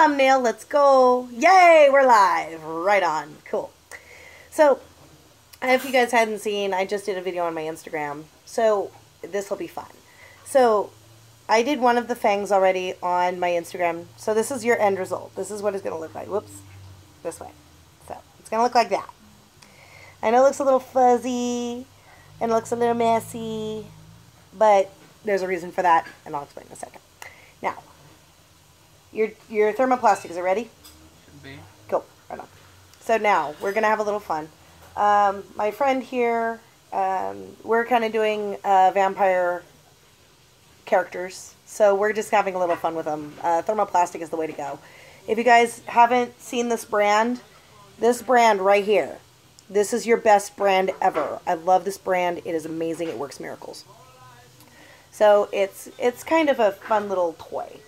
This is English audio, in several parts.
thumbnail. Let's go. Yay, we're live. Right on. Cool. So, if you guys hadn't seen, I just did a video on my Instagram. So, this will be fun. So, I did one of the fangs already on my Instagram. So, this is your end result. This is what it's going to look like. Whoops. This way. So, it's going to look like that. I know it looks a little fuzzy and it looks a little messy, but there's a reason for that, and I'll explain in a second. Now, your thermoplastic, is it ready? Should be. Cool. Right on. So now, we're going to have a little fun. My friend here, we're kind of doing vampire characters, so we're just having a little fun with them. Thermoplastic is the way to go. If you guys haven't seen this brand right here, this is your best brand ever. I love this brand. It is amazing. It works miracles. So it's kind of a fun little toy.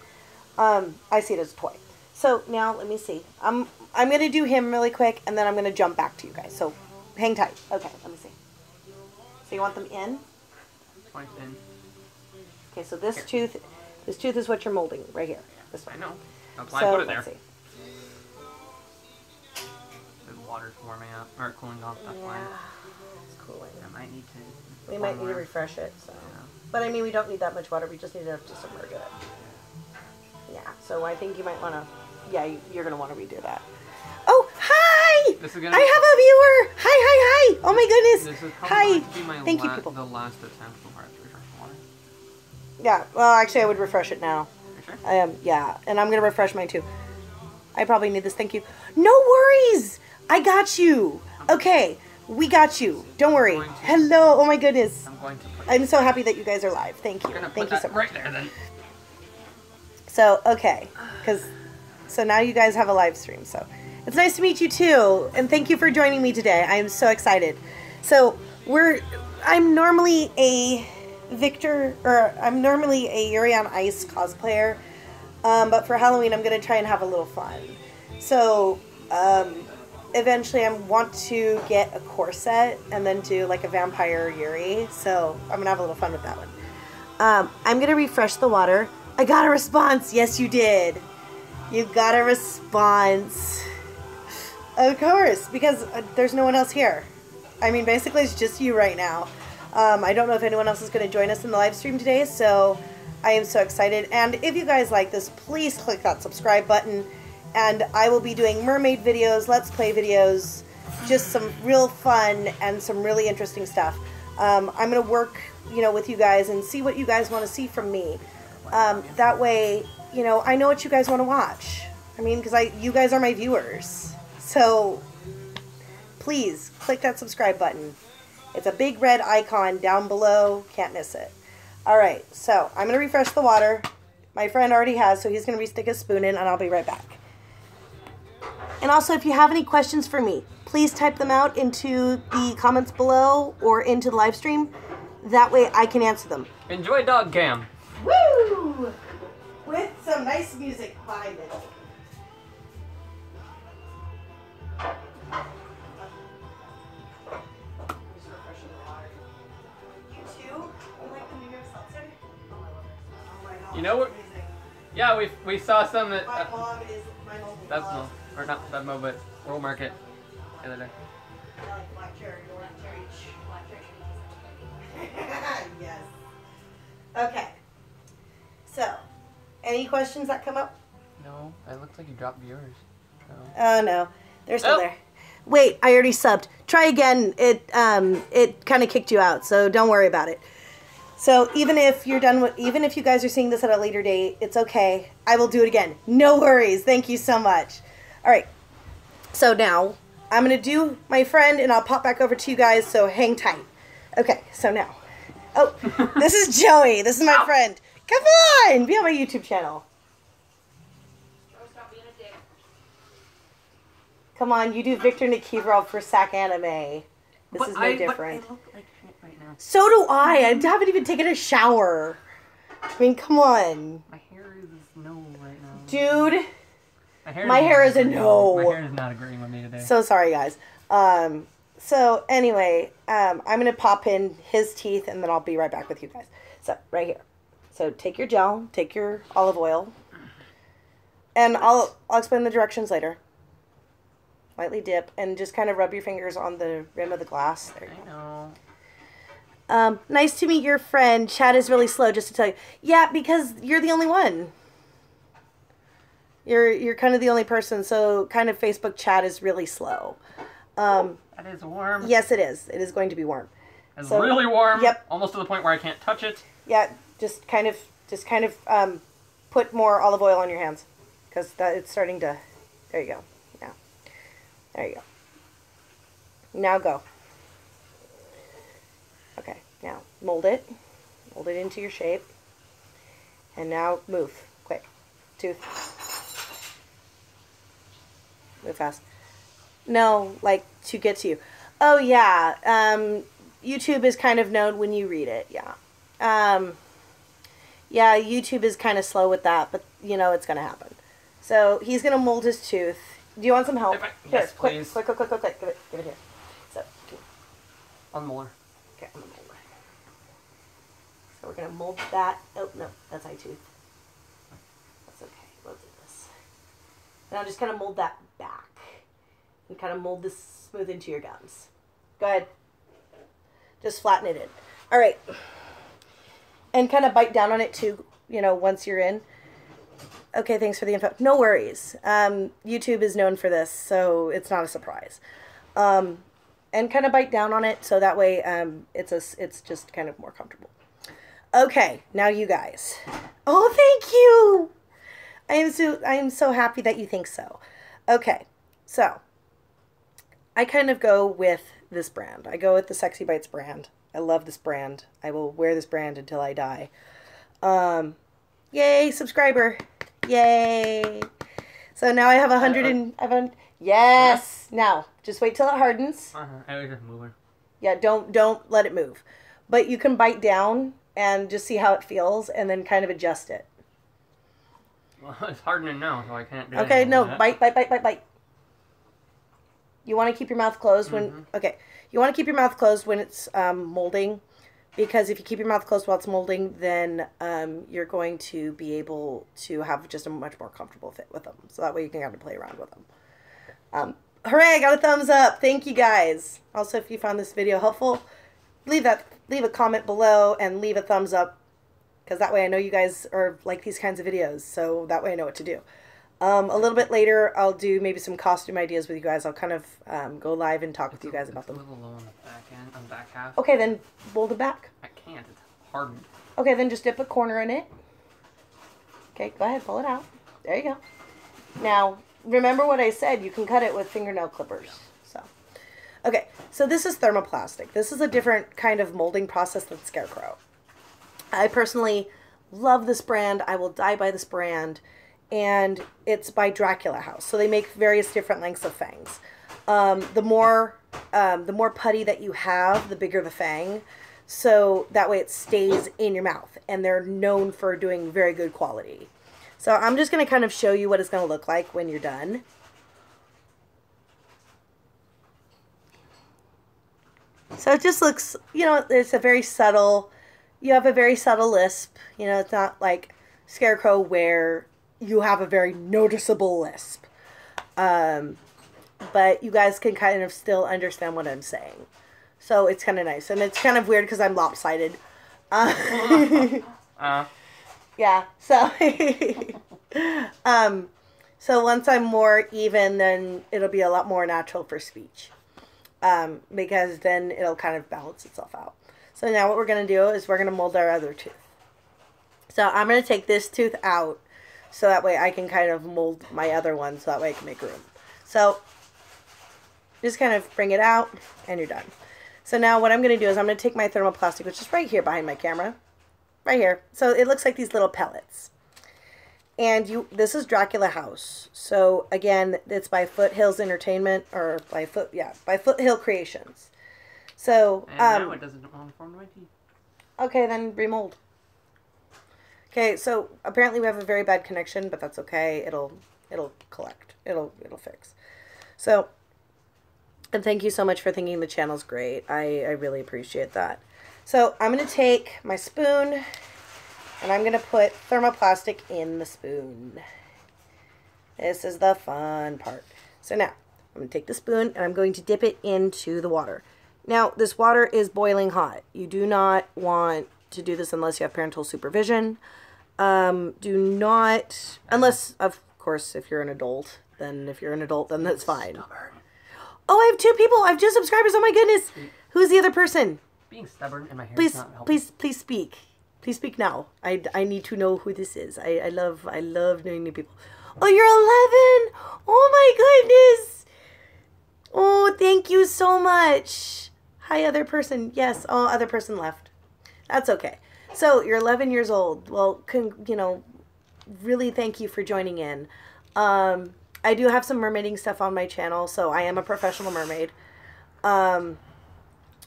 I see it as a toy. So now let me see. I'm gonna do him really quick, and then I'm gonna jump back to you guys. So hang tight. Okay, let me see. So you want them in? Point in. Okay, so this tooth is what you're molding right here. This one. I know. That's why So I put it there. let's see. The water's warming up or cooling off. That's why. It's cooling. I might need to. We might need to refresh it. So. Yeah. But I mean, we don't need that much water. We just need enough to submerge it. Yeah. So I think you might want to. Yeah, you're gonna want to redo that. Oh, hi! This is gonna I have a viewer. Hi! Oh my goodness! This is Hi! Be my Thank you, people. The last attempt before I have to refresh the water. Yeah. Well, actually, I would refresh it now. You sure? I am. Yeah, and I'm gonna refresh mine too. I probably need this. Thank you. No worries. I got you. Okay, we got you. Don't worry. Hello. Oh my goodness. I'm going to. I'm so happy that you guys are live. Thank you. Thank you so much. Right there then. So okay, so now you guys have a live stream. So it's nice to meet you too, and thank you for joining me today. I am so excited. So I'm normally a I'm normally a Yuri on Ice cosplayer, but for Halloween I'm gonna try and have a little fun. So eventually I want to get a corset and then do like a vampire Yuri. So I'm gonna have a little fun with that one. I'm gonna refresh the water. I got a response. Yes, you did. You got a response. Of course, because there's no one else here. I mean, basically it's just you right now. I don't know if anyone else is going to join us in the live stream today, so I am so excited. And if you guys like this, please click that subscribe button. And I will be doing mermaid videos, let's play videos, just some real fun and some really interesting stuff. I'm going to work, with you guys and see what you guys want to see from me. That way, I know what you guys want to watch. I mean, because you guys are my viewers. So, please, click that subscribe button. It's a big red icon down below. Can't miss it. Alright, so I'm going to refresh the water. My friend already has, so he's going to re-stick his spoon in, and I'll be right back. And also, if you have any questions for me, please type them out into the comments below or into the live stream. That way I can answer them. Enjoy dog cam. Woo! With some nice music behind it. You know what? Yeah, we saw some at. My mom is my mom. That's no, or not Venmo, but World Market the other day. I like black cherry, black cherry. Yes. Okay. So, any questions that come up? No, it looks like you dropped viewers. So. Oh no, they're still there. Wait, I already subbed. Try again. It kind of kicked you out, so don't worry about it. So even if you're done with, even if you guys are seeing this at a later date, it's okay. I will do it again. No worries. Thank you so much. All right. So now I'm going to do my friend and I'll pop back over to you guys. So hang tight. Okay. So now, oh, this is Joey. This is my friend. Come on. Be on my YouTube channel. Come on. You do Victor Nikiforov for SAC Anime. This is no different. But I look like shit right now. So do I. I haven't even taken a shower. I mean, come on. My hair is no right now. Dude, my hair is a no. My hair is not agreeing with me today. So sorry, guys. So anyway, I'm going to pop in his teeth, and then I'll be right back with you guys. So, right here. So take your gel, take your olive oil, And I'll explain the directions later. Lightly dip and just kind of rub your fingers on the rim of the glass. There you go. I know. Nice to meet your friend. Chat is really slow, just to tell you. Yeah, because you're the only one. You're kind of the only person, so kind of Facebook chat is really slow. That is warm. Yes, it is. It is going to be warm. It's really warm. Yep. Almost to the point where I can't touch it. Yeah, just kind of put more olive oil on your hands, because it's starting to. There you go. Yeah. There you go. Now go. Okay. Now mold it. Mold it into your shape. And now move. Quick. Tooth. Move fast. No, like to get to you. Oh yeah. YouTube is kind of known when you read it. Yeah. Yeah, YouTube is kind of slow with that, but you know it's gonna happen. So he's gonna mold his tooth. Do you want some help? Yes, please. Quick. Give it here. So. On the molar. Okay, on the molar. So we're gonna mold that. Oh no, that's eye tooth. That's okay. We'll do this. Now just kind of mold that back. And kind of mold this smooth into your gums. Go ahead. Just flatten it in. All right. And kind of bite down on it too, you know, once you're in. Okay, thanks for the info. No worries. YouTube is known for this, so it's not a surprise. And kind of bite down on it so that way it's just kind of more comfortable. Okay, now you guys. Oh, thank you. I am so happy that you think so. Okay, so I kind of go with this brand. I go with the Sexy Bites brand. I love this brand. I will wear this brand until I die. Yay, subscriber. Yay. So now I have 100 and... Yes. Now, just wait till it hardens. I was just moving. Yeah, don't let it move. But you can bite down and just see how it feels and then kind of adjust it. Well, it's hardening now, so I can't do Okay, no, that. bite. You want to keep your mouth closed when... Okay. You want to keep your mouth closed when it's molding, because if you keep your mouth closed while it's molding, then you're going to be able to have just a much more comfortable fit with them. So that way you can kind of play around with them. Hooray, I got a thumbs up. Thank you guys. Also, if you found this video helpful, leave a comment below and leave a thumbs up, because that way I know you guys are like these kinds of videos. So that way I know what to do. A little bit later, I'll do maybe some costume ideas with you guys. I'll kind of go live and talk with you guys about them. It's a little low on the back end, on the back half. Okay, then mold it back. I can't. It's hardened. Okay, then just dip a corner in it. Okay, go ahead, pull it out. There you go. Now, remember what I said. You can cut it with fingernail clippers. So, okay, so this is thermoplastic. This is a different kind of molding process than Scarecrow. I personally love this brand. I will die by this brand. And it's by Dracula House. So they make various different lengths of fangs. The more putty that you have, the bigger the fang. So that way it stays in your mouth. And they're known for doing very good quality. So I'm just going to kind of show you what it's going to look like when you're done. So it just looks, you know, it's a very subtle, you have a very subtle lisp. You know, it's not like Scarecrow where you have a very noticeable lisp. But you guys can kind of still understand what I'm saying. So it's kind of nice. And it's kind of weird because I'm lopsided. Yeah, so... so once I'm more even, then it'll be a lot more natural for speech. Because then it'll kind of balance itself out. So now what we're going to do is we're going to mold our other tooth. So I'm going to take this tooth out. So that way I can kind of mold my other one, so that way I can make room. So just kind of bring it out and you're done. So now what I'm going to do is I'm going to take my thermoplastic, which is right here behind my camera. Right here. So it looks like these little pellets. And this is Dracula House. So again, it's by Foothills Entertainment, or by Foothill Creations. So and now it doesn't form my teeth. Okay, then remold. Okay, so apparently we have a very bad connection, but that's okay. It'll collect. It'll fix. So, and thank you so much for thinking the channel's great. I really appreciate that. So I'm going to take my spoon and I'm going to put thermoplastic in the spoon. This is the fun part. So now, I'm going to take the spoon and I'm going to dip it into the water. Now, this water is boiling hot. You do not want to do this unless you have parental supervision. Do not, unless, of course, if you're an adult, then that's fine. Oh, I have 2 people. I have 2 subscribers. Oh my goodness. Who's the other person? Being stubborn in my hair Please, is not helping. please speak. Please speak now. I need to know who this is. I love knowing new people. Oh, you're 11. Oh my goodness. Oh, thank you so much. Hi, other person. Yes. Oh, other person left. That's okay. So you're 11 years old. Well, really thank you for joining in. I do have some mermaiding stuff on my channel, so I am a professional mermaid.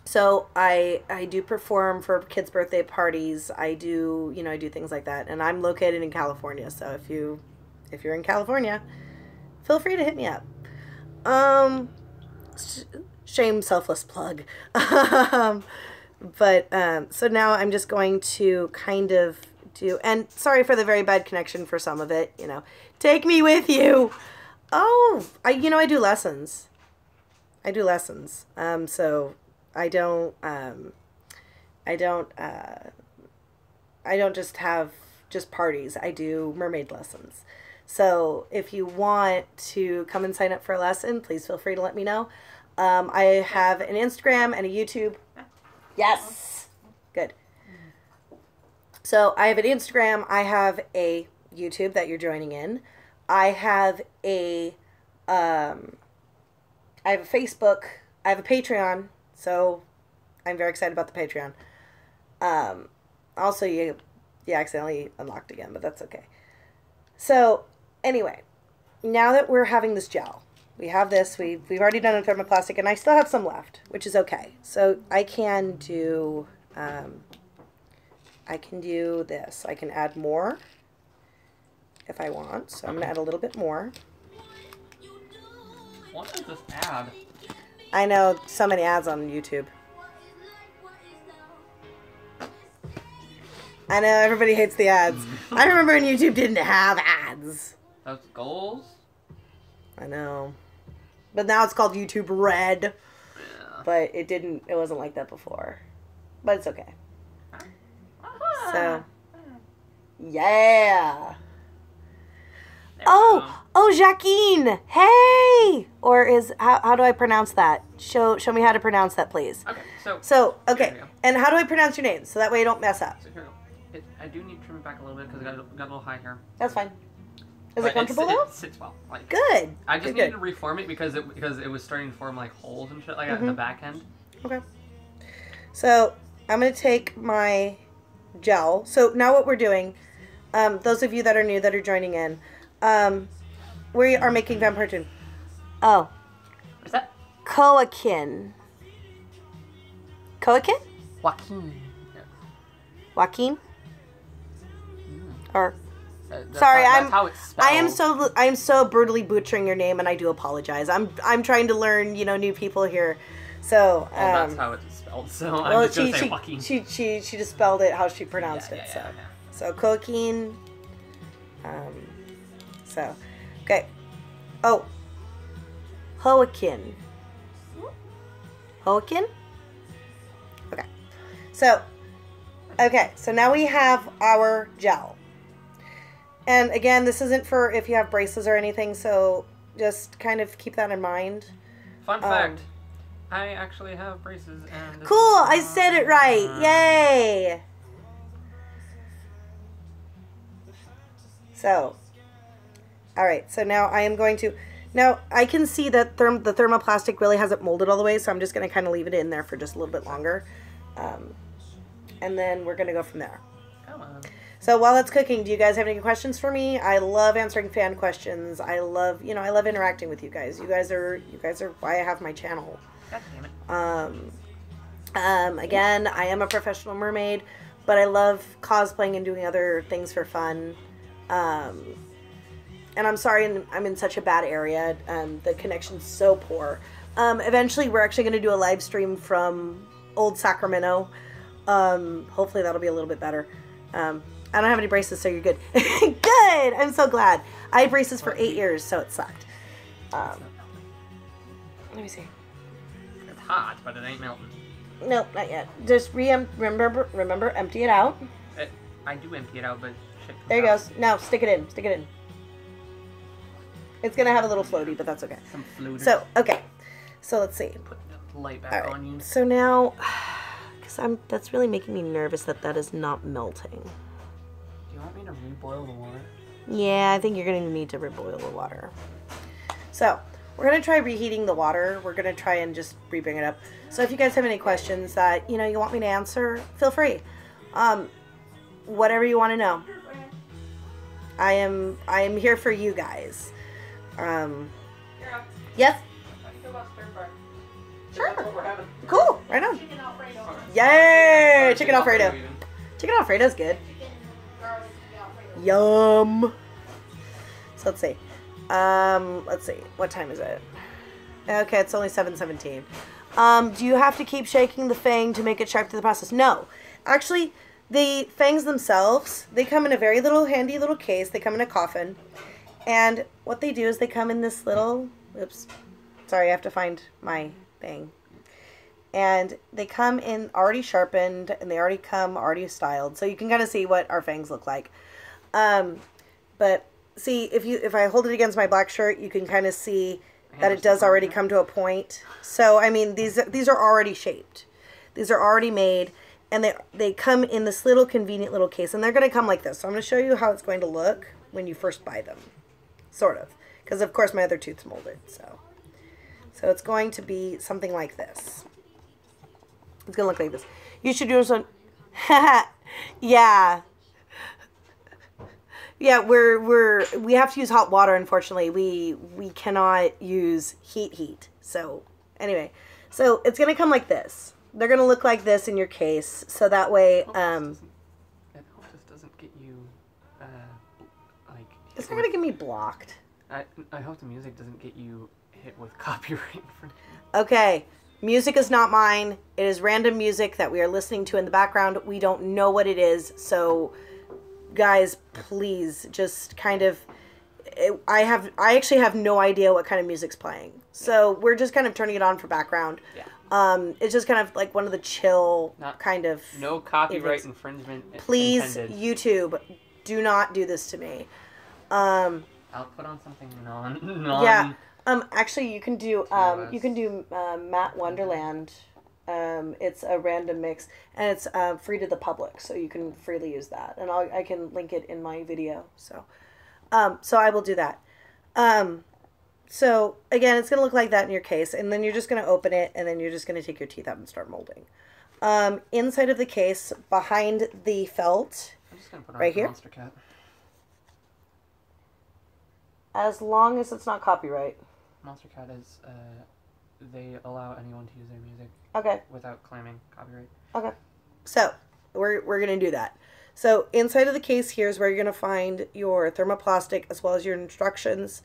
So I do perform for kids' birthday parties. I do things like that, and I'm located in California. So if you're in California, feel free to hit me up. Shame, selfless plug. But so now I'm just going to kind of and sorry for the very bad connection for some of it. Take me with you. Oh, I do lessons. So I don't just have parties. I do mermaid lessons. So if you want to come and sign up for a lesson, please feel free to let me know. I have an Instagram and a YouTube. Yes. Good. So I have an Instagram. I have a YouTube that you're joining in. I have a Facebook. I have a Patreon. So I'm very excited about the Patreon. Also, you accidentally unlocked again, but that's okay. So anyway, now that we're having this gel, we have this. We've already done a thermoplastic, and I still have some left, which is okay. So I can do this. I can add more if I want. So I'm gonna add a little bit more. What is this ad? I know, so many ads on YouTube. I know, everybody hates the ads. I remember when YouTube didn't have ads. That's goals? I know. But now it's called YouTube Red. Yeah. But it wasn't like that before. But it's okay. So, yeah. Oh, Jacqueline. Hey! Or how do I pronounce that? Show me how to pronounce that, please. Okay, okay. And how do I pronounce your name? So that way I don't mess up. So here we go. I do need to trim it back a little bit because I got a little high here. That's fine. Is it comfortable though? It sits well. Good. I just needed to reform it because it was starting to form like holes and shit like that in the back end. Okay. So I'm gonna take my gel. So now what we're doing, those of you that are new that are joining in, we are making vampire tune. Oh. What's that? Coaquin. Coaquin? Joaquin. Yeah. Joaquin? Or sorry, that's how it's spelled. I am so brutally butchering your name, and I do apologize. I'm trying to learn, new people here. So that's how it's spelled. So I'm just gonna say Joaquin. She just spelled it how she pronounced it. So Coaquin. So okay. Oh, Joaquin. Joaquin. Okay. So now we have our gel. And again, this isn't for if you have braces or anything, so just kind of keep that in mind. Fun fact, I actually have braces. And cool, I said it right. Yay! So, alright, so now I am going to... Now, I can see that the thermoplastic really hasn't molded all the way, so I'm just going to kind of leave it in there for just a little bit longer. And then we're going to go from there. Come on. So while that's cooking, do you guys have any questions for me? I love answering fan questions. I love interacting with you guys. You guys are why I have my channel. God damn it. Again, I am a professional mermaid, but I love cosplaying and doing other things for fun. And I'm sorry I'm in such a bad area. The connection's so poor. Eventually we're actually going to do a live stream from old Sacramento. Hopefully that'll be a little bit better. I don't have any braces, so you're good. Good! I'm so glad. I had braces for 8 years, so it sucked. Let me see. It's hot, but it ain't melting. Nope, not yet. Just remember, empty it out. I do empty it out, but shit comes There you out. goes. Now, stick it in. Stick it in. It's going to have a little floaty, but that's okay. Some floaters. So, okay. So, let's see. Put the light back on you. So now, because that's really making me nervous that is not melting. Do you want me to reboil the water? Yeah, I think you're going to need to reboil the water. So, we're going to try reheating the water. We're going to try and just re-bring it up. So, if you guys have any questions that, you want me to answer, feel free. Whatever you want to know. I am here for you guys. Yes? Sure. That's what we're having. Cool. Right on. Chicken Alfredo. Yay! Chicken Alfredo. even. Chicken Alfredo's good. Chicken garlic Alfredo. Yum. So let's see. Let's see. What time is it? Okay, it's only 7:17. Do you have to keep shaking the fang to make it sharp to the process? No. Actually, the fangs themselves, they come in a very handy little case. They come in a coffin. And what they do is they come in this little, oops, sorry, I have to find my thing. And they come in already sharpened, and they already come already styled. So you can kind of see what our fangs look like. But see, if I hold it against my black shirt, you can kind of see that it does already come to a point. So, I mean, these are already shaped. These are already made, and they come in this little convenient little case, and they're going to come like this. So I'm going to show you how it's going to look when you first buy them. Sort of. Because, of course, my other tooth's molded. So it's going to be something like this. It's going to look like this. You should do some... Yeah. Yeah, we have to use hot water, unfortunately. We cannot use heat. So, anyway. So, it's going to come like this. They're going to look like this in your case. So, that way... I hope this doesn't get you, like... It's not going to get me blocked. I hope the music doesn't get you hit with copyright infringement. Okay. Music is not mine. It is random music that we are listening to in the background. We don't know what it is. So, guys, please just kind of... I actually have no idea what kind of music's playing. So, we're just kind of turning it on for background. Yeah. It's just kind of like one of the chill kind of... No copyright infringement Please, intended. YouTube, do not do this to me. I'll put on something non. Yeah. Actually, you can do Matt Wonderland. It's a random mix, and it's free to the public, so you can freely use that. And I can link it in my video. So I will do that. So again, it's gonna look like that in your case, and then you're just gonna open it, and then you're just gonna take your teeth out and start molding. Inside of the case, behind the felt, I'm just gonna put on right here. Monster Cat. As long as it's not copyright. Monster Cat is, they allow anyone to use their music Okay. without claiming copyright. Okay. So, we're going to do that. So, inside of the case here is where you're going to find your thermoplastic as well as your instructions.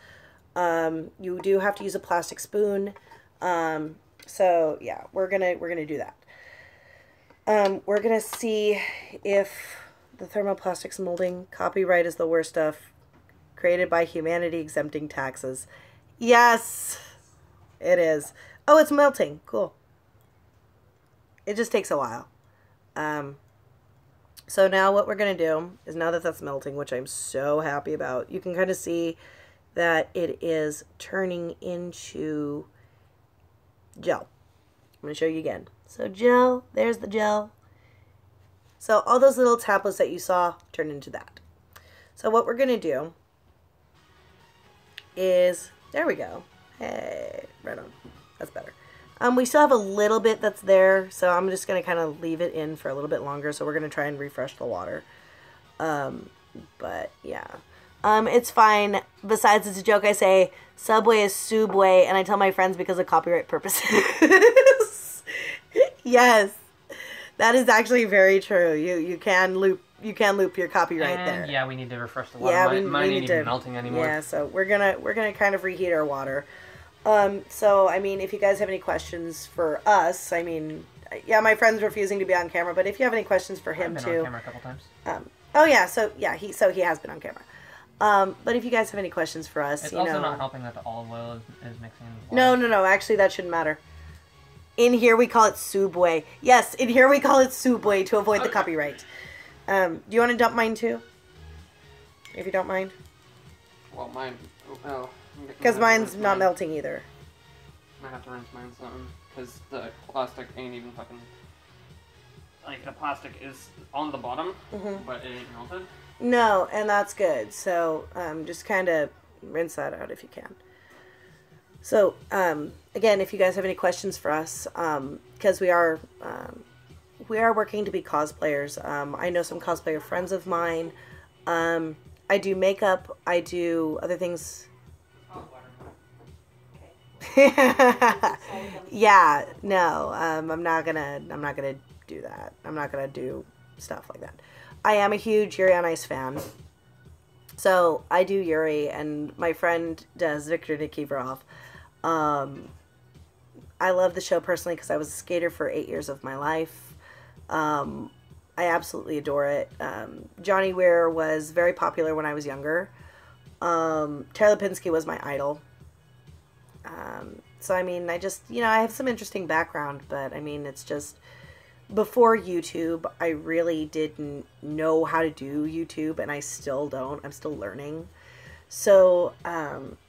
You do have to use a plastic spoon. So, yeah, we're going to do that. We're going to see if the thermoplastics molding copyright is the worst stuff created by humanity exempting taxes. Yes, it is. Oh, it's melting. Cool. It just takes a while. So now what we're going to do is, now that that's melting, which I'm so happy about, you can kind of see that it is turning into gel. I'm going to show you again. So gel, there's the gel. So all those little tablets that you saw turn into that. So what we're going to do is, there we go. Hey, right on. That's better. We still have a little bit that's there, so I'm just going to kind of leave it in for a little bit longer. So we're going to try and refresh the water. But yeah. It's fine. Besides, it's a joke. I say Subway is Subway, and I tell my friends because of copyright purposes. Yes. That is actually very true. You can loop your copyright And there. yeah, we need to refresh the water. Yeah, Mine we ain't need to even melting anymore. Yeah, so we're gonna kind of reheat our water. So I mean, if you guys have any questions for us, I mean, yeah, my friend's refusing to be on camera, but if you have any questions for him I've been too, on camera a couple times. Oh yeah, so yeah, he has been on camera. But if you guys have any questions for us, It's you also know, not helping that the olive oil is mixing with no, water. no. Actually, that shouldn't matter. In here we call it subway. Yes, in here we call it subway to avoid the copyright. Do you want to dump mine too? If you don't mind. Well, mine. Oh. Because mine's not melting either. I have to rinse mine something because the plastic ain't even fucking. Like the plastic is on the bottom, but it ain't melted. No, and that's good. So just kind of rinse that out if you can. So again, if you guys have any questions for us, because we are working to be cosplayers. I know some cosplayer friends of mine. I do makeup. I do other things. Yeah, no, I'm not gonna do that. I'm not gonna do stuff like that. I am a huge Yuri on Ice fan, so I do Yuri, and my friend does Viktor Nikiforov. I love the show personally because I was a skater for 8 years of my life. I absolutely adore it. Johnny Weir was very popular when I was younger. Tara Lipinski was my idol. So, I mean, I just, I have some interesting background, but, I mean, it's just, before YouTube, I really didn't know how to do YouTube, and I still don't. I'm still learning. So,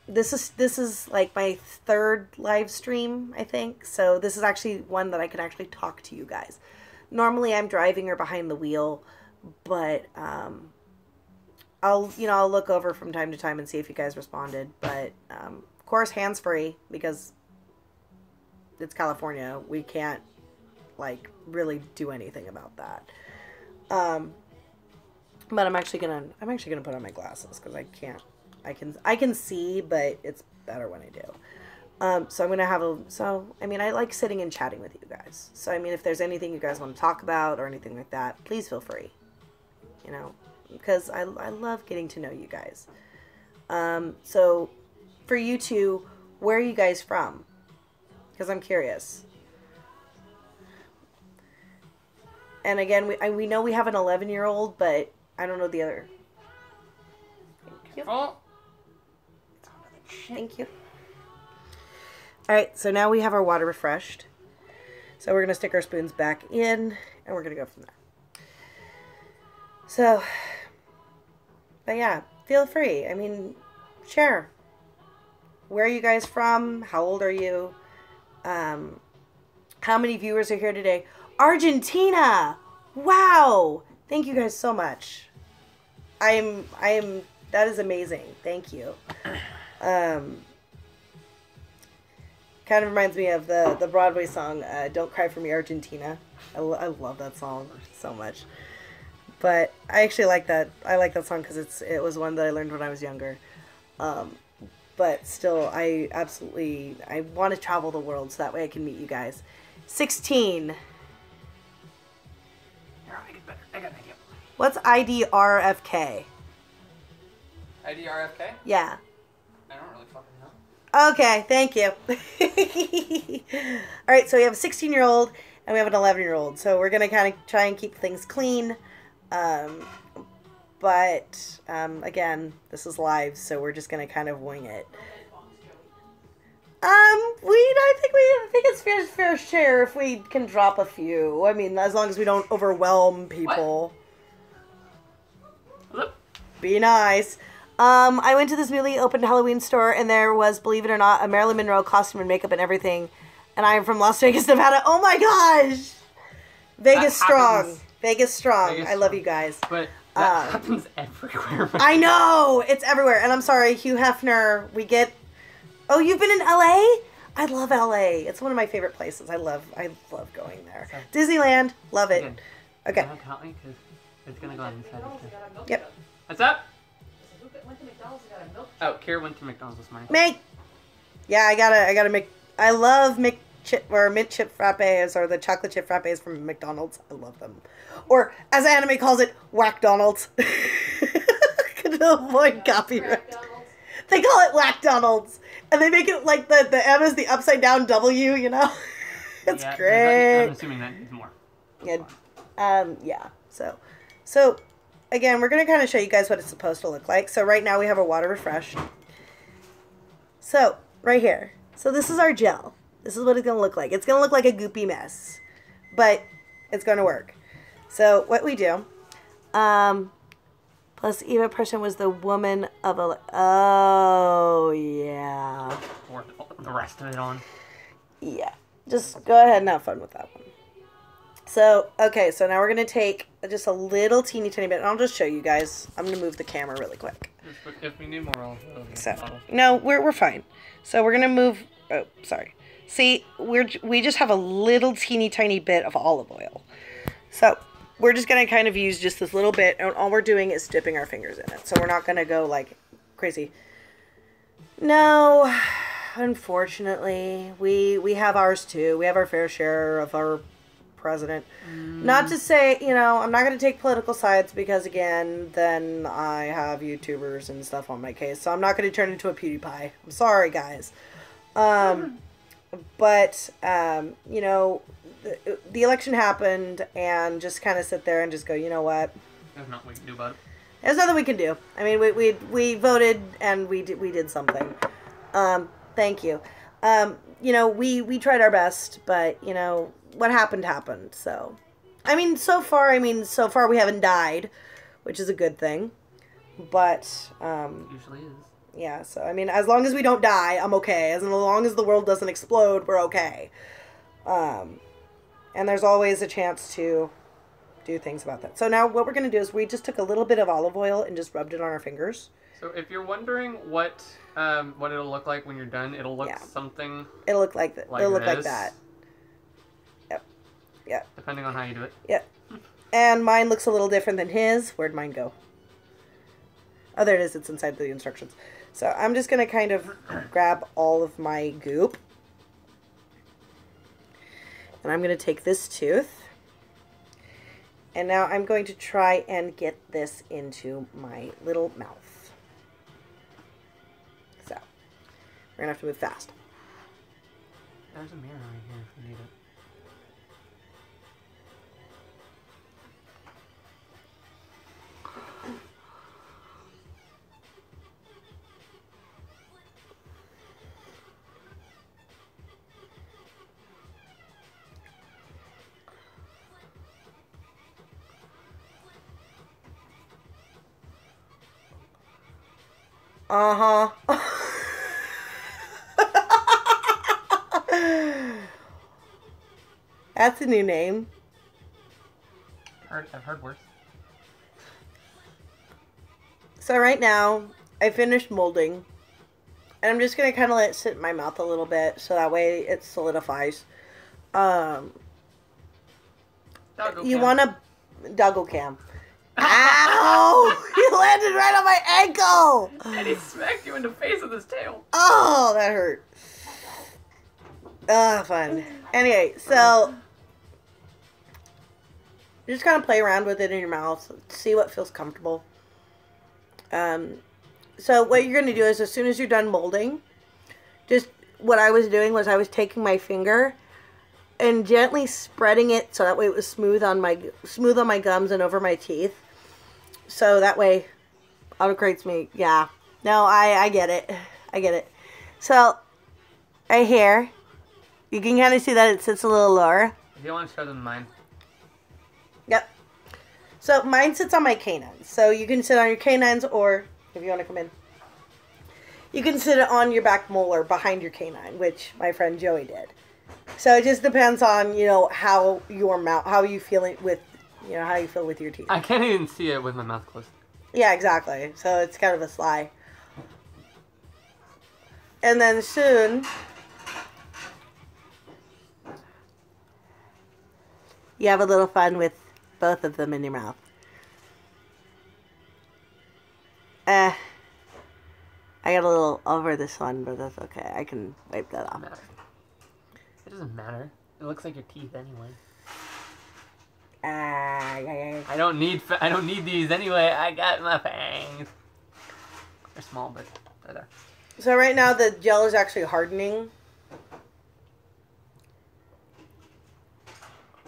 this is, like, my third live stream, I think. So, this is actually one that I can actually talk to you guys. Normally, I'm driving or behind the wheel, but, I'll look over from time to time and see if you guys responded, but, of course, hands-free, because it's California. We can't, like, really do anything about that. But I'm actually gonna put on my glasses because I can see, but it's better when I do. So I'm gonna have I like sitting and chatting with you guys. So I mean, if there's anything you guys want to talk about or anything like that, please feel free. Because I love getting to know you guys. So for you two, where are you guys from? Because I'm curious. And again, we know we have an 11-year-old, but I don't know the other. Thank you. Oh. Thank you. All right, so now we have our water refreshed. So we're going to stick our spoons back in, and we're going to go from there. So, but yeah, feel free. I mean, share. Where are you guys from? How old are you? How many viewers are here today? Argentina! Wow! Thank you guys so much. That is amazing. Thank you. Kind of reminds me of the Broadway song, Don't Cry For Me, Argentina. I love that song so much. But I actually like that. I like that song because it was one that I learned when I was younger. But still, I want to travel the world so that way I can meet you guys. 16. I got an idea. What's IDRFK? IDRFK? Yeah. I don't really fucking know. Okay, thank you. All right, so we have a 16-year-old and we have an 11-year-old. So we're going to kind of try and keep things clean. But again, this is live, so we're just going to kind of wing it. I think it's fair share if we can drop a few. I mean, as long as we don't overwhelm people. What? Be nice. I went to this newly opened Halloween store, and there was, believe it or not, a Marilyn Monroe costume and makeup and everything. And I am from Las Vegas, Nevada. Oh my gosh! Vegas strong. Vegas strong. I love you guys. But that happens everywhere. I know! It's everywhere. And I'm sorry, Hugh Hefner, Oh, you've been in LA? I love LA. It's one of my favorite places. I love going there. Okay. Disneyland, love it. Okay. Can I help me? Because it's going to go on this side. Yep. What's up? Went to McDonald's and got a milk. Oh, Kira went to McDonald's this morning. Yeah, I gotta make. I love mint chip frappes or the chocolate chip frappes from McDonald's. I love them. Or as Anime calls it, Whack-Donald's. Could avoid copyright. They call it Whack-Donald's. And they make it like the M is the upside down W, you know? It's great. I'm assuming that needs more. Yeah. Yeah. So again, we're going to kind of show you guys what it's supposed to look like. So right now we have our water refresh. So, right here. So this is our gel. This is what it's going to look like. It's going to look like a goopy mess. But it's going to work. So what we do... plus Eva person was the woman of a... Oh, yeah. Pour the rest of it on. Yeah. Just go ahead and have fun with that one. So, okay, so now we're going to take just a little teeny tiny bit. And I'll just show you guys. I'm going to move the camera really quick. If we need more, I'll So, no, we're fine. So we're going to move... Oh, sorry. See, we just have a little teeny tiny bit of olive oil. So, we're just going to kind of use just this little bit. And all we're doing is dipping our fingers in it. So we're not going to go, like, crazy. No, unfortunately. We have ours, too. We have our fair share of our... president. Not to say, you know, I'm not going to take political sides because, again, then I have YouTubers and stuff on my case. So I'm not going to turn into a PewDiePie. I'm sorry, guys. But, you know, the election happened and just kind of sit there and just go, you know what? There's nothing we can do about it. There's nothing we can do. I mean, we voted and we did something. Thank you. You know, we tried our best, but, you know, what happened. So, I mean, so far we haven't died, which is a good thing. But, Usually is. yeah, so, I mean, as long as we don't die, I'm okay. As long as the world doesn't explode, we're okay. And there's always a chance to do things about that. So now what we're going to do is we just took a little bit of olive oil and just rubbed it on our fingers. So if you're wondering what it'll look like when you're done, it'll look something... It'll look like that. It'll look like that. Yep. Depending on how you do it. Yep. And mine looks a little different than his. Where'd mine go? Oh, there it is. It's inside the instructions. So I'm just going to kind of grab all of my goop. And I'm going to take this tooth. And now I'm going to try and get this into my little mouth. So, we're going to have to move fast. There's a mirror right here if you need it. Uh-huh. That's a new name. I've heard worse. So right now, I finished molding. And I'm just going to kind of let it sit in my mouth a little bit. So that way it solidifies. You want a doggo cam. Ow! You landed right on my ankle! And he smacked you in the face with his tail. Oh, that hurt. Fun. Anyway, so just kind of play around with it in your mouth. See what feels comfortable. So what you're going to do is as soon as you're done molding, just what I was doing was I was taking my finger and gently spreading it so that way it was smooth on my gums and over my teeth. So that way autocrates me. Yeah. No, I get it. I get it. So right here, you can kind of see that it sits a little lower. If you want to show them mine. Yep. So mine sits on my canines. So you can sit on your canines, or if you want to come in, you can sit on your back molar behind your canine, which my friend Joey did. So it just depends on, you know, how your mouth, how you feel it with, you know, how you feel with your teeth. I can't even see it with my mouth closed. Yeah, exactly. So it's kind of a sly. And then soon, you have a little fun with both of them in your mouth. I got a little over this one, but that's okay. I can wipe that off. It doesn't matter. It looks like your teeth anyway. I don't need these anyway. I got my fangs. They're small, but they're there. So right now the gel is actually hardening.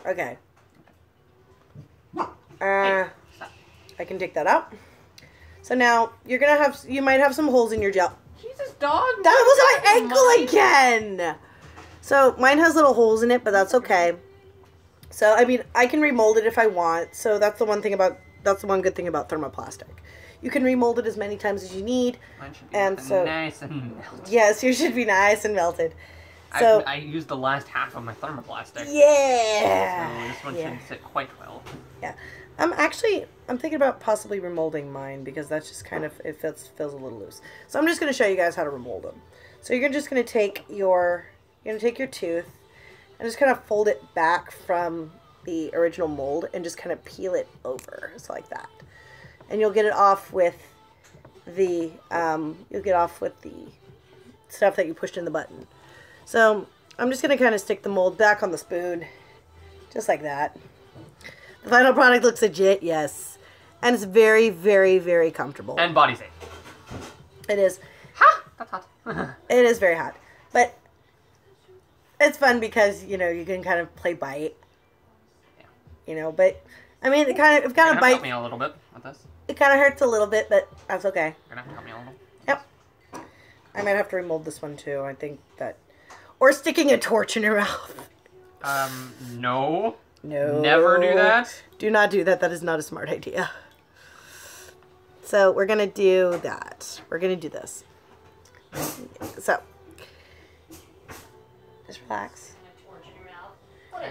Okay. Hey, stop. I can take that out. So now you're gonna have, you might have some holes in your gel. Jesus, dog. That was my ankle again. So mine has little holes in it, but that's okay. So I mean, I can remold it if I want. So that's the one good thing about thermoplastic. You can remold it as many times as you need. Mine should be and so nice and melted. yes, yours should be nice and melted. So I used the last half of my thermoplastic. yeah. So this one shouldn't sit quite well. Yeah. I'm thinking about possibly remolding mine because that's just kind of, it feels a little loose. So I'm just going to show you guys how to remold them. So you're just going to take your tooth and just kind of fold it back from the original mold and just kind of peel it over, just like that. And you'll get it off with the stuff that you pushed in the button. So I'm just going to kind of stick the mold back on the spoon, just like that. The final product looks legit, yes. And it's very, very, very comfortable. And body safe. It is. Ha! That's hot. It is very hot. But it's fun because, you know, you can kind of play bite. Yeah. You know, but, I mean, it kind of bite. Help me a little bit with this. It kind of hurts a little bit, but that's okay. You're going to have to help me a little. Yep. I might have to remold this one too. I think that... Or sticking a torch in your mouth. No. No. Never do that. Do not do that. That is not a smart idea. So we're going to do that. We're going to do this. So. Just relax.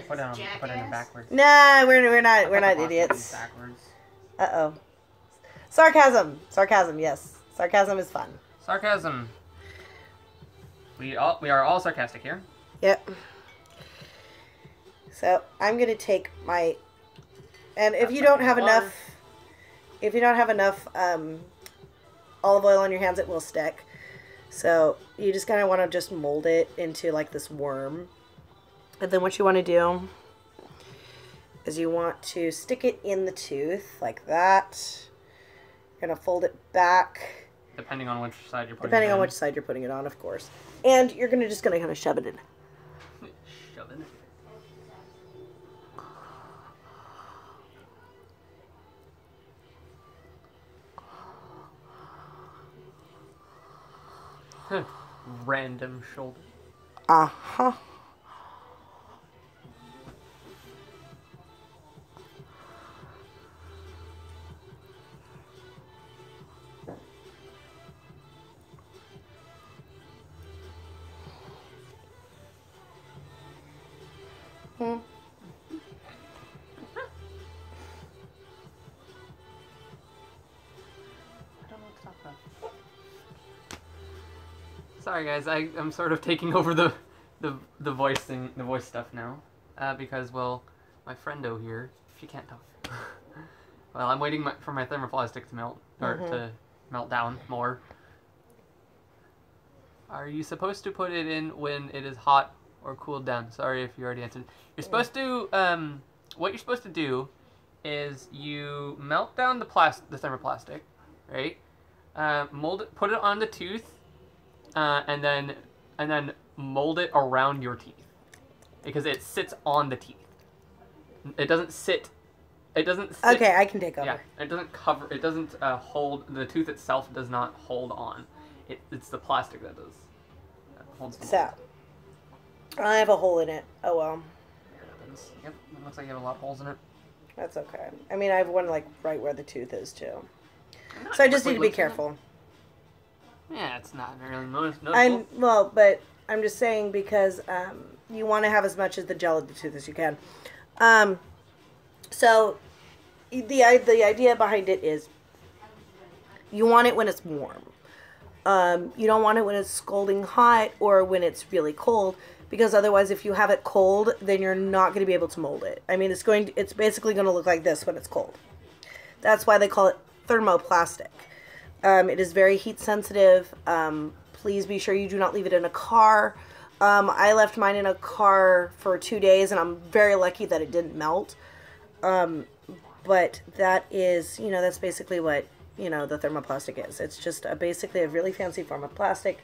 Put it backwards. Nah, we're not idiots. Backwards. Uh-oh. Sarcasm. Sarcasm, yes. Sarcasm is fun. Sarcasm. We are all sarcastic here. Yep. So I'm gonna take my, and if you don't have enough, olive oil on your hands, it will stick. So you just kind of want to just mold it into like this worm. And then what you want to do is you want to stick it in the tooth like that. You're gonna fold it back. Depending on which side you're putting it on. Depending on which side you're putting it on, of course. And you're just gonna kind of shove it in. Shove it. Random shoulder. Uh-huh. Hmm. Sorry guys, I'm sort of taking over the voice thing, the voice stuff now, because well, my friendo here, she can't talk. Well, I'm waiting for my thermoplastic to melt or to melt down more. Are you supposed to put it in when it is hot or cooled down? Sorry if you already answered. You're supposed to what you're supposed to do is you melt down the thermoplastic, right? Mold it, put it on the tooth. And then mold it around your teeth because it sits on the teeth. It doesn't sit. Okay, I can take over. Yeah, it doesn't cover. It doesn't hold. The tooth itself does not hold on. It's the plastic that does. That holds the So, I have a hole in it. Oh well. Yep, it looks like you have a lot of holes in it. That's okay. I mean, I have one like right where the tooth is too. So I just need to be careful. Yeah, it's not really noticeable. But I'm just saying because you want to have as much of the gel of the tooth as you can. So the idea behind it is you want it when it's warm. You don't want it when it's scalding hot or when it's really cold because otherwise, if you have it cold, then you're not going to be able to mold it. I mean, it's basically going to look like this when it's cold. That's why they call it thermoplastic. It is very heat sensitive. Please be sure you do not leave it in a car. I left mine in a car for 2 days and I'm very lucky that it didn't melt. But that is, that's basically what, the thermoplastic is. It's just basically a really fancy form of plastic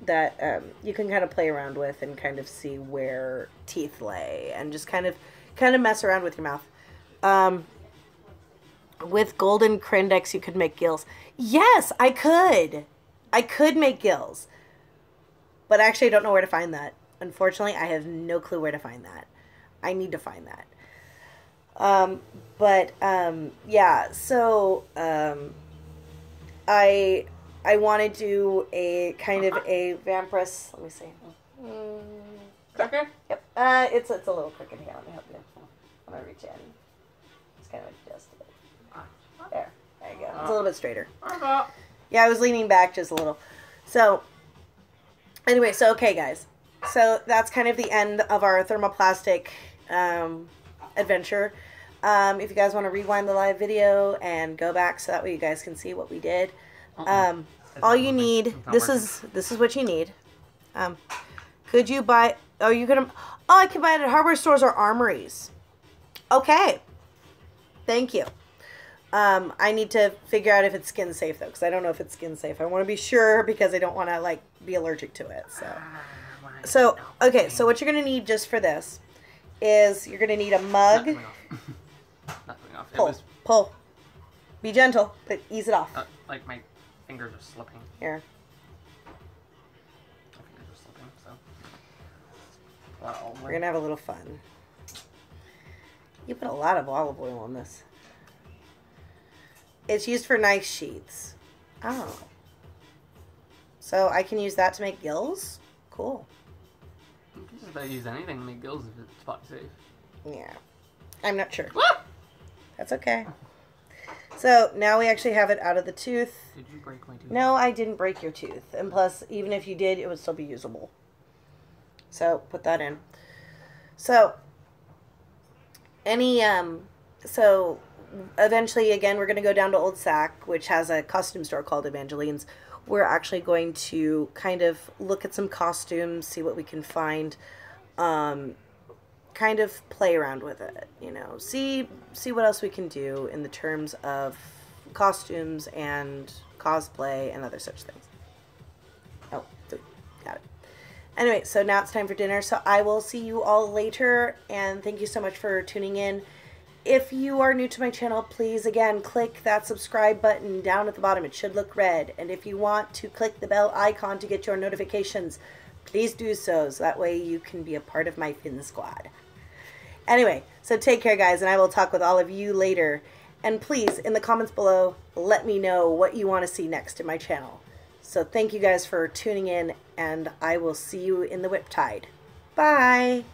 that you can kind of play around with and kind of see where teeth lay and just kind of mess around with your mouth. With golden crindex, you could make gills. Yes, I could. I could make gills. But actually, I don't know where to find that. Unfortunately, I have no clue where to find that. I need to find that. Yeah, so, I want to do a kind of a vampiress. Let me see. Okay. Yep. It's a little crooked here. Let me help you. I'm gonna reach in. Just kind of adjust it. There. There you go. It's a little bit straighter. Yeah, I was leaning back just a little. So, anyway, so okay, guys. So that's kind of the end of our thermoplastic adventure. If you guys want to rewind the live video and go back so that way you guys can see what we did. All you need, this is what you need. Could you buy, I can buy it at hardware stores or armories. Okay. Thank you. I need to figure out if it's skin safe though, because I don't know if it's skin safe. I want to be sure because I don't want to like be allergic to it. So okay. So what you're gonna need just for this is you're gonna need a mug. Not coming off. Pull. Be gentle, but ease it off. Like my fingers are slipping. Here. My fingers are slipping. So. We're gonna have a little fun. You put a lot of olive oil on this. It's used for knife sheaths. Oh. So I can use that to make gills? Cool. You can just about use anything to make gills if it's spot safe. Yeah. I'm not sure. That's okay. So now we actually have it out of the tooth. Did you break my tooth? No, I didn't break your tooth. And plus, even if you did, it would still be usable. So put that in. So so eventually, again, we're going to go down to Old Sac, which has a costume store called Evangeline's. We're actually going to kind of look at some costumes, see what we can find, kind of play around with it, you know, see what else we can do in the terms of costumes and cosplay and other such things. Oh, got it. Anyway, so now it's time for dinner, so I will see you all later, and thank you so much for tuning in. If you are new to my channel, please, again, click that subscribe button down at the bottom. It should look red. And if you want to click the bell icon to get your notifications, please do so. So that way you can be a part of my Fin Squad. Anyway, so take care, guys, and I will talk with all of you later. And please, in the comments below, let me know what you want to see next in my channel. So thank you guys for tuning in, and I will see you in the Whiptide. Bye!